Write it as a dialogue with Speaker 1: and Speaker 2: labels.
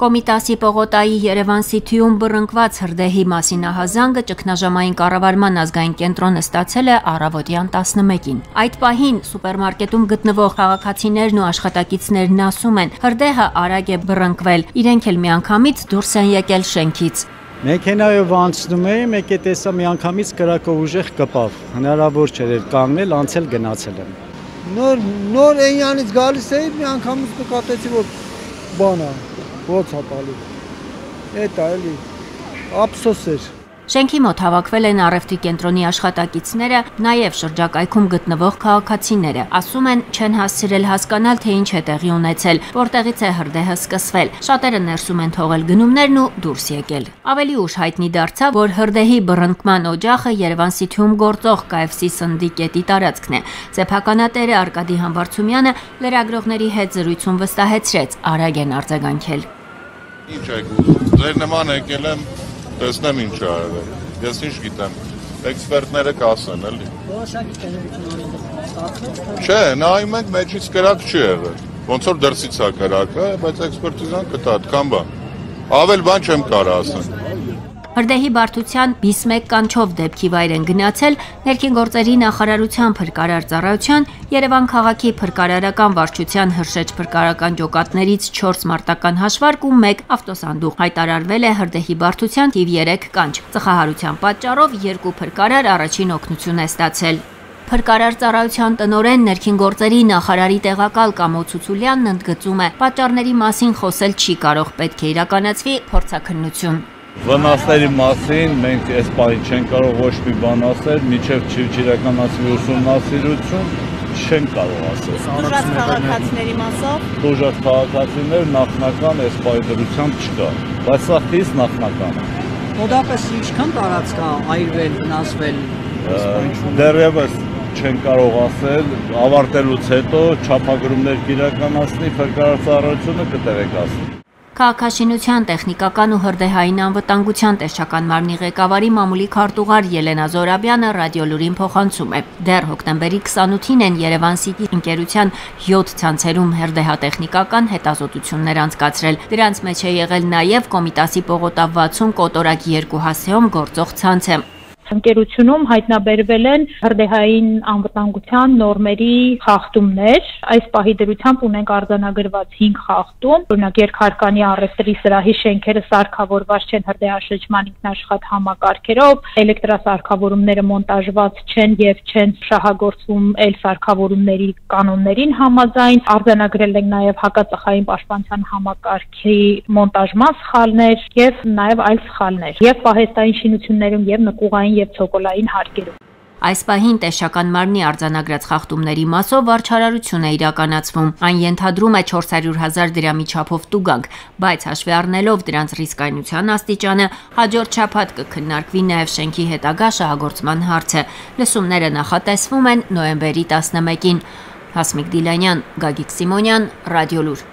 Speaker 1: Կոմիտասի Պողոտայի Երևան Սիթիում բռնկված հրդեհի մասինահազանգը ճգնաժամային կառավարման ազգային կենտրոնը ստացել է առավոտյան 11-ին։ Այդ պահին սուպերմարկետում գտնվող քաղաքացիներն ու աշխատակիցներն ասում են, հրդեհը արագ է բռնկվել, իրենք էլ միանգամից դուրս են եկել շենքից։
Speaker 2: Մեքենայով անցնում էի, մեկ է տեսա միանգամից կրակով ուժեղ կպավ, հնարավոր չէր կանգնել, անցել գնացել եմ։
Speaker 3: Նոր այնյանից գալիս էի, միանգամից նկատեցի, որ բան է, ո՞նց է տալու։ Էդ է էլի, ափսոս էր։
Speaker 1: Շենքի մոտ հավաքվել են առևտրի կենտրոնի աշխատակիցները, նաև շրջակայքում գտնվող քաղաքացիները։ Ասում են, չեն հասցրել հասկանալ, թե ինչ է տեղի ունեցել, որտեղից է հրդեհը սկսվել։ Շատերը ներսում են թողել գնումներն ու դուրս եկել։ Ավելի ուշ հայտնի դարձավ, որ հրդեհի բռնկման օջախը Երևան Սիթիում գործող KFC սննդի կետի տարածքն է։ Սեփականատերը Արկադի Համբարձումյանը լրագրողների հետ զրույցում վստահեցրեց, արագ են արձագանքել։
Speaker 4: Ինչ եք ուզում, ձեր նման եկել եմ տեսնեմ ինչ է արվել, ես ինչ գիտեմ, էքսպերտները կասեն, էլի։
Speaker 5: Որոշակի տեղեկություն ունեք։
Speaker 4: Չէ, նայում ենք մեջից կրակ չի եղել, ոնց որ դրսից է կրակը, բայց էքսպերտիզան կտա, այդքան բան, ավել բան չեմ կարող ասել։
Speaker 1: Հրդեհի բարդության բիս 1 կանչով դեպքի վայր են գնացել Ներքին գործերի նախարարության փրկարար ծառայության, Երևան քաղաքի փրկարարական վարչության հրշեջ փրկարարական ջոկատներից 4 մարտական հաշվարկ ու 1 ավտոսանդուղ։ Հայտարարվել է հրդեհի բարդության թիվ 3 կանչ։ Ծխահարության պատճառով 2 փրկարար առաջին օգնություն է ստացել։ Փրկարար ծառայության տնօրեն Ներքին գործերի նախարարի տեղակալ Կամո Ցուցուլյանն ընդգծում է, պատճառների մասին խոսել չի կարող, պետք է իրականացվի փորձաքննություն։
Speaker 6: Վնասների մասին մենք այս պահին չենք կարող ոչ մի բան ասել, մինչև չիրականացվի ուսումնասիրություն չենք կարող ասել։
Speaker 7: Դժվար քաղաքացիների մասով։
Speaker 6: Դժվար քաղաքացիներ նախնական այս պահի դրությամբ չկա, բայց սա խիստ նախնական է։
Speaker 5: Մոտավորապես ինչքան տարածք կա այրվել, վնասվել։
Speaker 6: Դեռևս չեն կարող ասել, ավարտելուց հետո չափագրումներ կիրականացնի փրկարար ծառայությունը կտեղեկացնի։
Speaker 1: Քաղաքաշինության տեխնիկական ու հրդեհային անվտանգության տեսչական մարմնի ղեկավարի մամուլի քարտուղար Ելենա Զորաբյանը ռադիոլուրին փոխանցում է։ Դեռ հոկտեմբերի 28-ին են Երևան Սիթի ընկերության 7 ցանցերում հրդեհատեխնիկական հետազոտություններ անցկացրել։ Դրանց մեջ է եղել նաև Կոմիտասի Պողոտա 60 կոտորակ 2 հասեում գործող ցանցը։
Speaker 7: Ընկերությունում հայտնաբերվել են հրդեհային անվտանգության նորմերի խախտումներ։ Այս պահի դրությամբ ունենք արձանագրված 5 խախտում։ Օրինակ, երկհարկանի առևտրի սրահի շենքերը սարքավորված չեն հրդեհաշրջման ինքնաշխատ համակարգերով, էլեկտրասարքավորումները մոնտաժված չեն եւ չեն շահագործվում այլ սարքավորումների կանոններին համաձայն։ Արձանագրել ենք նաեւ հակածխային պաշտպանության համակարգի մոնտաժման սխալներ եւ նաեւ այլ սխալներ։ Եվ պահեստային շինություններում եւ նկուղային եւ ցոկոլային հարկերում։
Speaker 1: Այս պահին տեսչական մարմնի արձանագրած խախտումների մասով վարչարարություն է իրականացվում։ Այն ենթադրում է 400,000 դրամի չափով տուգանք, բայց հաշվի առնելով դրանց ռիսկայնության աստիճանը, հաջորդ շաբաթ կքննարկվի նաև շենքի հետագա շահագործման հարցը։ Լսումները նախատեսվում են նոյեմբերի 11-ին։ Հասմիկ Դիլանյան, Գագիկ Սիմոնյան, Ռադիոլուր։